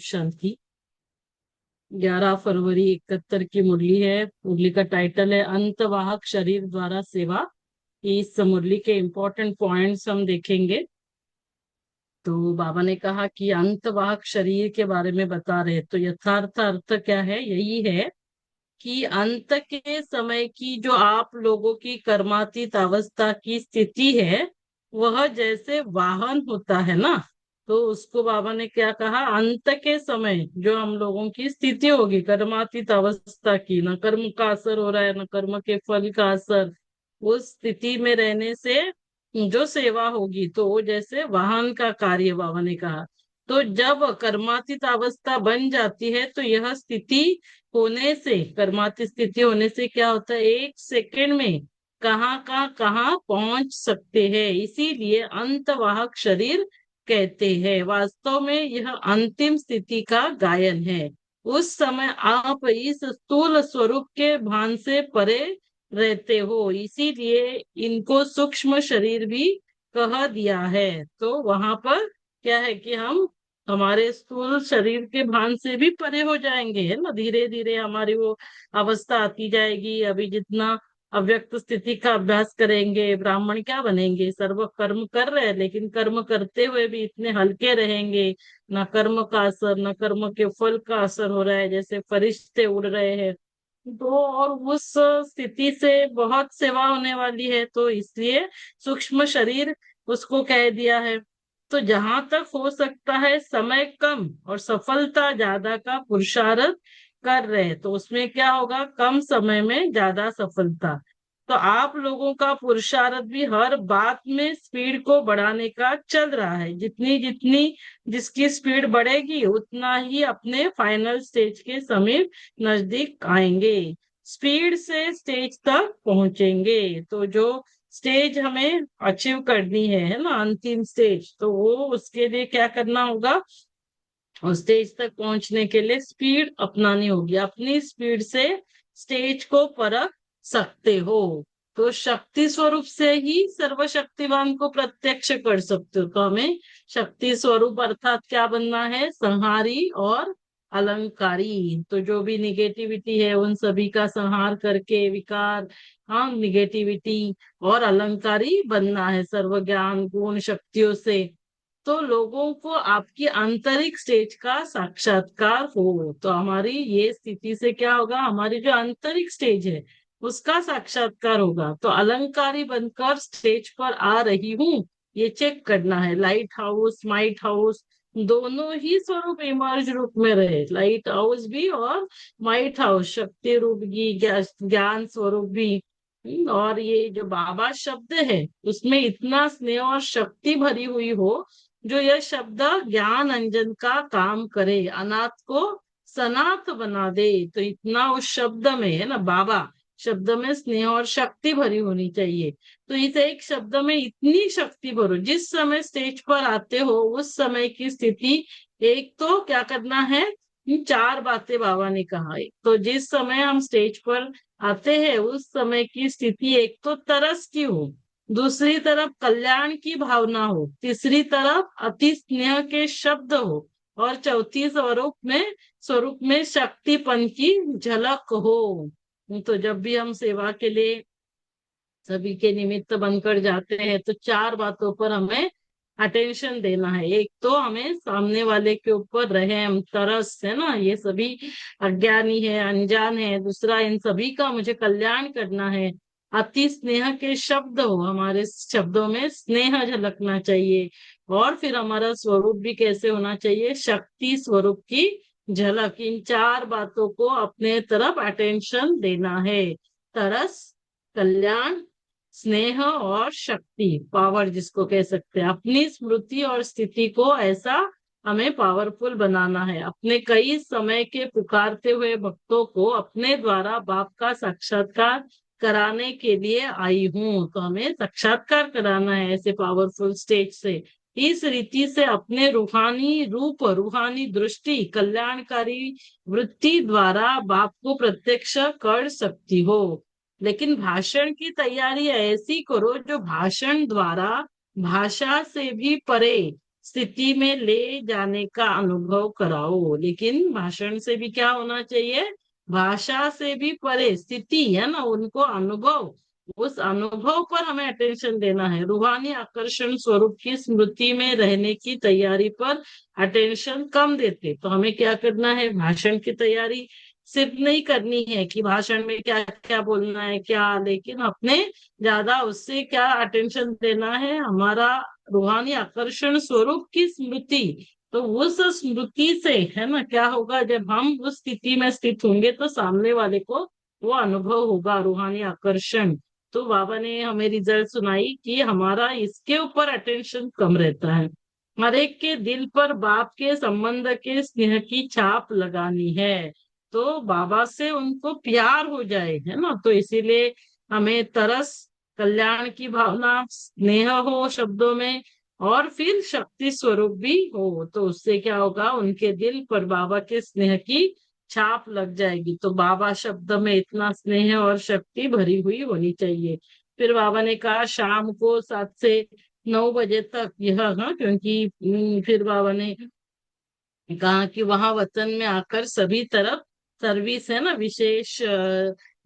शांति। 11 फरवरी 71 की मुरली है। मुरली का टाइटल है अंतवाहक शरीर द्वारा सेवा। इस मुरली के इम्पोर्टेंट पॉइंट्स हम देखेंगे। तो बाबा ने कहा कि अंतवाहक शरीर के बारे में बता रहे, तो यथार्थ अर्थ क्या है? यही है कि अंत के समय की जो आप लोगों की कर्मातीत अवस्था की स्थिति है, वह जैसे वाहन होता है ना। तो उसको बाबा ने क्या कहा? अंत के समय जो हम लोगों की स्थिति होगी कर्मातीत अवस्था की, न कर्म का असर हो रहा है न कर्म के फल का असर, उस स्थिति में रहने से जो सेवा होगी तो वो जैसे वाहन का कार्य बाबा ने कहा। तो जब कर्मातीत अवस्था बन जाती है तो यह स्थिति होने से, कर्मातीत स्थिति होने से क्या होता है? 1 सेकंड में कहाँ का कहाँ पहुंच सकते हैं। इसीलिए अंतवाहक शरीर कहते हैं। वास्तव में यह अंतिम स्थिति का गायन है। उस समय आप इस स्थूल स्वरूप के भान से परे रहते हो, इसीलिए इनको सूक्ष्म शरीर भी कह दिया है। तो वहां पर क्या है कि हम हमारे स्थूल शरीर के भान से भी परे हो जाएंगे, है ना। धीरे धीरे हमारी वो अवस्था आती जाएगी। अभी जितना अव्यक्त स्थिति का अभ्यास करेंगे, ब्राह्मण क्या बनेंगे? सर्व कर्म कर रहे हैं लेकिन कर्म करते हुए भी इतने हल्के रहेंगे, न कर्म का असर न कर्म के फल का असर हो रहा है, जैसे फरिश्ते उड़ रहे हैं। तो और उस स्थिति से बहुत सेवा होने वाली है, तो इसलिए सूक्ष्म शरीर उसको कह दिया है। तो जहां तक हो सकता है समय कम और सफलता ज्यादा का पुरुषार्थ कर रहे हैं, तो उसमें क्या होगा? कम समय में ज्यादा सफलता। तो आप लोगों का पुरुषार्थ भी हर बात में स्पीड को बढ़ाने का चल रहा है। जितनी जितनी जिसकी स्पीड बढ़ेगी उतना ही अपने फाइनल स्टेज के समीप नजदीक आएंगे, स्पीड से स्टेज तक पहुंचेंगे। तो जो स्टेज हमें अचीव करनी है ना, अंतिम स्टेज, तो वो उसके लिए क्या करना होगा? और स्टेज तक पहुंचने के लिए स्पीड अपनानी होगी। अपनी स्पीड से स्टेज को परख सकते हो। तो शक्ति स्वरूप से ही सर्वशक्तिवान को प्रत्यक्ष कर सकते हो। तो हमें शक्ति स्वरूप अर्थात क्या बनना है? संहारी और अलंकारी। तो जो भी निगेटिविटी है उन सभी का संहार करके विकार, हाँ, निगेटिविटी और अलंकारी बनना है सर्व ज्ञान गुण शक्तियों से। तो लोगों को आपकी आंतरिक स्टेज का साक्षात्कार हो। तो हमारी ये स्थिति से क्या होगा? हमारी जो आंतरिक स्टेज है उसका साक्षात्कार होगा। तो अलंकारी बनकर स्टेज पर आ रही हूँ, ये चेक करना है। लाइट हाउस माइट हाउस दोनों ही स्वरूप इमर्ज रूप में रहे, लाइट हाउस भी और माइट हाउस, शक्ति रूप भी, ज्ञान स्वरूप भी। और ये जो बाबा शब्द है उसमें इतना स्नेह और शक्ति भरी हुई हो, जो यह शब्द ज्ञान अंजन का काम करे, अनाथ को सनाथ बना दे। तो इतना उस शब्द में है ना, बाबा शब्द में स्नेह और शक्ति भरी होनी चाहिए। तो इस एक शब्द में इतनी शक्ति भरो, जिस समय स्टेज पर आते हो उस समय की स्थिति। एक तो क्या करना है? इन 4 बातें बाबा ने कहा है। तो जिस समय हम स्टेज पर आते हैं उस समय की स्थिति, एक तो तरस की हो, दूसरी तरफ कल्याण की भावना हो, तीसरी तरफ अति स्नेह के शब्द हो, और चौथी स्वरूप में शक्तिपन की झलक हो। तो जब भी हम सेवा के लिए सभी के निमित्त बनकर जाते हैं तो 4 बातों पर हमें अटेंशन देना है। एक तो हमें सामने वाले के ऊपर रहम तरस, है ना, ये सभी अज्ञानी है अनजान है। दूसरा, इन सभी का मुझे कल्याण करना है। अति स्नेह के शब्द हो, हमारे शब्दों में स्नेह झलकना चाहिए। और फिर हमारा स्वरूप भी कैसे होना चाहिए? शक्ति स्वरूप की झलक। इन 4 बातों को अपने तरफ अटेंशन देना है। तरस, कल्याण, स्नेह और शक्ति, पावर जिसको कह सकते हैं। अपनी स्मृति और स्थिति को ऐसा हमें पावरफुल बनाना है। अपने कई समय के पुकारते हुए भक्तों को अपने द्वारा बाप का साक्षात्कार कराने के लिए आई हूँ। तो हमें साक्षात्कार कराना है ऐसे पावरफुल स्टेज से। इस रीति से अपने रूहानी रूप, रूहानी दृष्टि, कल्याणकारी वृत्ति द्वारा बाप को प्रत्यक्ष कर सकती हो। लेकिन भाषण की तैयारी ऐसी करो जो भाषण द्वारा भाषा से भी परे स्थिति में ले जाने का अनुभव कराओ। लेकिन भाषण से भी क्या होना चाहिए, भाषा से भी परे स्थिति है ना, उनको अनुभव, उस अनुभव पर हमें अटेंशन देना है। रूहानी आकर्षण स्वरूप की स्मृति में रहने की तैयारी पर अटेंशन कम देते, तो हमें क्या करना है, भाषण की तैयारी सिर्फ नहीं करनी है कि भाषण में क्या क्या बोलना है क्या, लेकिन अपने ज्यादा उससे क्या अटेंशन देना है, हमारा रूहानी आकर्षण स्वरूप की स्मृति। तो उस स्मृति से है ना क्या होगा, जब हम उस स्थिति में स्थित होंगे तो सामने वाले को वो अनुभव होगा रूहानी आकर्षण। तो बाबा ने हमें रिजल्ट सुनाई कि हमारा इसके ऊपर अटेंशन कम रहता है। हर एक के दिल पर बाप के संबंध के स्नेह की छाप लगानी है, तो बाबा से उनको प्यार हो जाए, है ना। तो इसीलिए हमें तरस, कल्याण की भावना, स्नेह हो शब्दों में, और फिर शक्ति स्वरूप भी हो, तो उससे क्या होगा, उनके दिल पर बाबा के स्नेह की छाप लग जाएगी। तो बाबा शब्द में इतना स्नेह और शक्ति भरी हुई होनी चाहिए। फिर बाबा ने कहा शाम को 7 से 9 बजे तक यह, हाँ, क्योंकि फिर बाबा ने कहा कि वहां वतन में आकर सभी तरफ सर्विस है ना, विशेष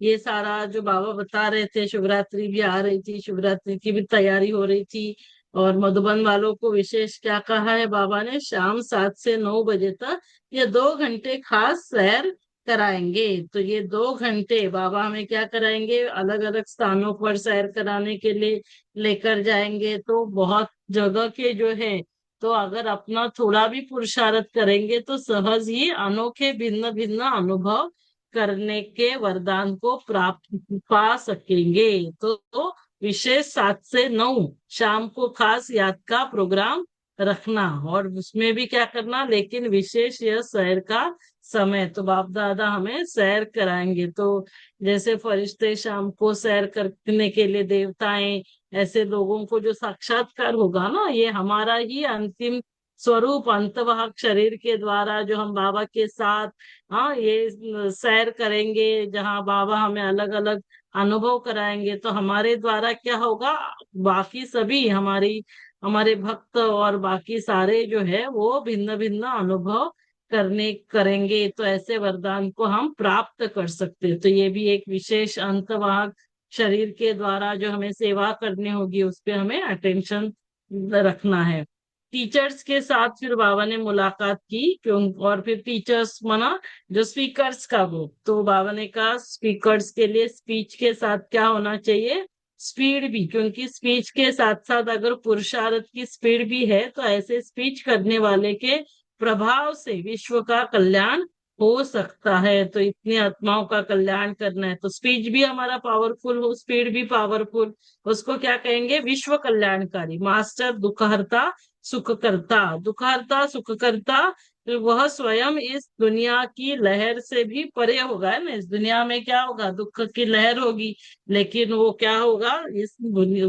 ये सारा जो बाबा बता रहे थे, शिवरात्रि भी आ रही थी, शिवरात्रि की भी तैयारी हो रही थी। और मधुबन वालों को विशेष क्या कहा है बाबा ने, शाम 7 से 9 बजे तक ये 2 घंटे खास सैर कराएंगे। तो ये 2 घंटे बाबा हमें क्या कराएंगे, अलग अलग स्थानों पर सैर कराने के लिए लेकर जाएंगे। तो बहुत जगह के जो है, तो अगर अपना थोड़ा भी पुरुषार्थ करेंगे तो सहज ही अनोखे भिन्न भिन्न अनुभव करने के वरदान को प्राप्त पा सकेंगे। तो विशेष 7 से 9 शाम को खास याद का प्रोग्राम रखना, और उसमें भी क्या करना, लेकिन विशेष यह सैर का समय, तो बाप दादा हमें सैर कराएंगे। तो जैसे फरिश्ते शाम को सैर करने के लिए, देवताएं, ऐसे लोगों को जो साक्षात्कार होगा ना, ये हमारा ही अंतिम स्वरूप अंतवाहक शरीर के द्वारा जो हम बाबा के साथ, हाँ, ये सैर करेंगे, जहाँ बाबा हमें अलग अलग अनुभव कराएंगे, तो हमारे द्वारा क्या होगा, बाकी सभी हमारी, हमारे भक्त और बाकी सारे जो है वो भिन्न भिन्न अनुभव करने करेंगे। तो ऐसे वरदान को हम प्राप्त कर सकते हैं। तो ये भी एक विशेष अंतवाहक शरीर के द्वारा जो हमें सेवा करनी होगी, उस पे हमें अटेंशन रखना है। टीचर्स के साथ फिर बाबा ने मुलाकात की, क्यों, और फिर टीचर्स मना जो स्पीकर्स का वो, तो बाबा ने कहा स्पीकर्स के लिए स्पीच के साथ क्या होना चाहिए, स्पीड भी, क्योंकि स्पीच के साथ साथ अगर पुरुषार्थ की स्पीड भी है, तो ऐसे स्पीच करने वाले के प्रभाव से विश्व का कल्याण हो सकता है। तो इतनी आत्माओं का कल्याण करना है, तो स्पीच भी हमारा पावरफुल हो, स्पीड भी पावरफुल, उसको क्या कहेंगे, विश्व कल्याणकारी मास्टर दुखहर्ता सुखकर्ता। दुखहर्ता सुखकर्ता, तो वह स्वयं इस दुनिया की लहर से भी परे होगा, है ना। इस दुनिया में क्या होगा, दुख की लहर होगी, लेकिन वो क्या होगा,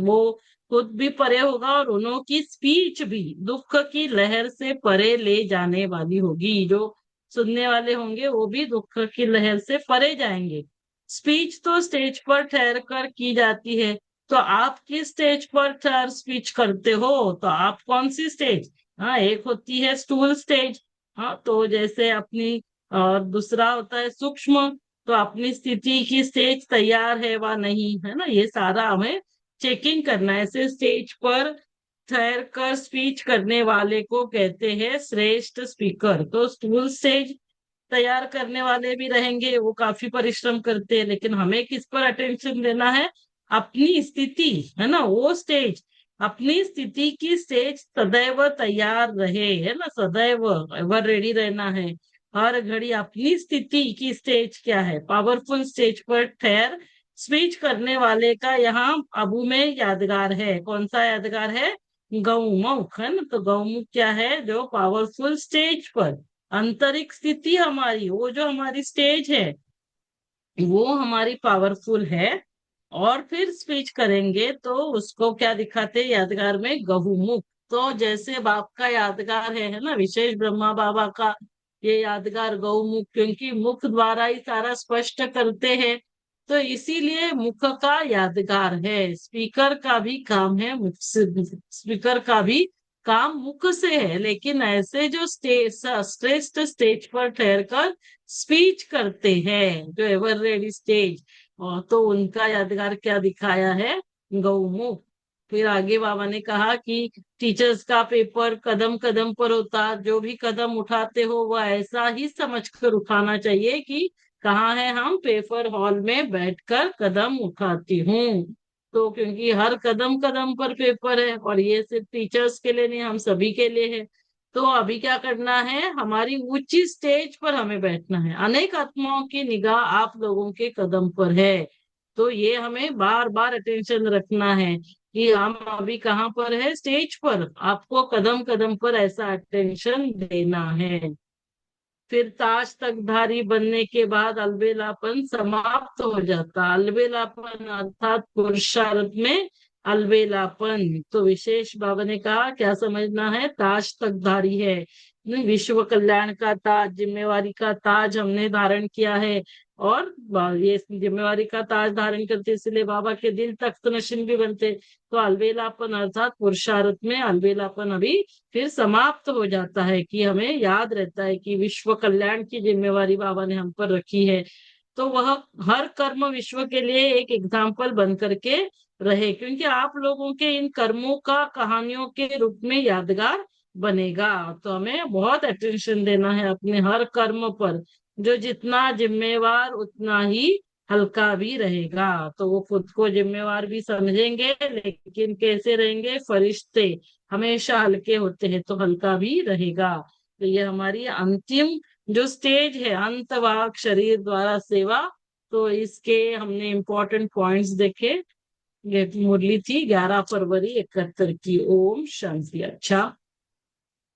वो खुद भी परे होगा, और उन्हों की स्पीच भी दुख की लहर से परे ले जाने वाली होगी। जो सुनने वाले होंगे वो भी दुख की लहर से परे जाएंगे। स्पीच तो स्टेज पर ठहर कर की जाती है, तो आप किस स्टेज पर ठहर स्पीच करते हो, तो आप कौन सी स्टेज, हाँ, एक होती है स्टूल स्टेज, हाँ, तो जैसे अपनी, और दूसरा होता है सूक्ष्म, तो अपनी स्थिति की स्टेज तैयार है व नहीं, है ना, ये सारा हमें चेकिंग करना है। ऐसे स्टेज पर ठहर कर स्पीच करने वाले को कहते हैं श्रेष्ठ स्पीकर। तो स्टूल स्टेज तैयार करने वाले भी रहेंगे, वो काफी परिश्रम करते हैं, लेकिन हमें किस पर अटेंशन देना है, अपनी स्थिति, है ना, वो स्टेज, अपनी स्थिति की स्टेज सदैव तैयार रहे, है ना, सदैव एवर रेडी रहना है। हर घड़ी अपनी स्थिति की स्टेज क्या है, पावरफुल स्टेज पर ठहर स्पीच करने वाले का यहाँ अबू में यादगार है, कौन सा यादगार है, गौमुख, है ना। तो गौमुख क्या है, जो पावरफुल स्टेज पर आंतरिक स्थिति हमारी, वो जो हमारी स्टेज है वो हमारी पावरफुल है। और फिर स्पीच करेंगे तो उसको क्या दिखाते हैं, यादगार में गहुमुख। तो जैसे बाप का यादगार है ना, विशेष ब्रह्मा बाबा का ये यादगार गौमुख, क्योंकि मुख द्वारा ही सारा स्पष्ट करते हैं, तो इसीलिए मुख का यादगार है। स्पीकर का भी काम है, मुख से स्पीकर का भी काम मुख से है, लेकिन ऐसे जो श्रेष्ठ स्टेज पर ठहर कर स्पीच करते हैं, जो एवर रेडी स्टेज, और तो उनका यादगार क्या दिखाया है, गौमुख। फिर आगे बाबा ने कहा कि टीचर्स का पेपर कदम कदम पर होता, जो भी कदम उठाते हो वह ऐसा ही समझकर उठाना चाहिए कि कहाँ है, हम पेपर हॉल में बैठकर कदम उठाती हूँ। तो क्योंकि हर कदम कदम पर पेपर है, और ये सिर्फ टीचर्स के लिए नहीं, हम सभी के लिए है। तो अभी क्या करना है, हमारी ऊंची स्टेज पर हमें बैठना है, अनेक आत्माओं की निगाह आप लोगों के कदम पर है। तो ये हमें बार बार अटेंशन रखना है कि हम अभी कहाँ पर है, स्टेज पर, आपको कदम कदम पर ऐसा अटेंशन देना है। फिर ताज तकधारी बनने के बाद अलबेलापन समाप्त हो जाता। अलबेलापन अर्थात पुरुषार्थ में अलबेलापन। तो विशेष बाबा ने कहा क्या समझना है, ताज तकधारी है, विश्व कल्याण का ताज, जिम्मेवारी का ताज हमने धारण किया है। और ये जिम्मेवारी का ताज धारण करते इसलिए बाबा के दिल तख्त नशीन भी बनते। तो अलबेलापन अर्थात पुरुषार्थ में अलबेलापन अभी फिर समाप्त हो जाता है, कि हमें याद रहता है कि विश्व कल्याण की जिम्मेवारी बाबा ने हम पर रखी है। तो वह हर कर्म विश्व के लिए एक एग्जाम्पल बन करके रहे, क्योंकि आप लोगों के इन कर्मों का कहानियों के रूप में यादगार बनेगा। तो हमें बहुत अटेंशन देना है अपने हर कर्म पर। जो जितना जिम्मेवार उतना ही हल्का भी रहेगा। तो वो खुद को जिम्मेवार भी समझेंगे, लेकिन कैसे रहेंगे, फरिश्ते हमेशा हल्के होते हैं, तो हल्का भी रहेगा। तो ये हमारी अंतिम जो स्टेज है, अंतवाक शरीर द्वारा सेवा। तो इसके हमने इम्पोर्टेंट पॉइंट्स देखे। ये मुरली थी 11 फरवरी 71 की। ओम शांति। अच्छा।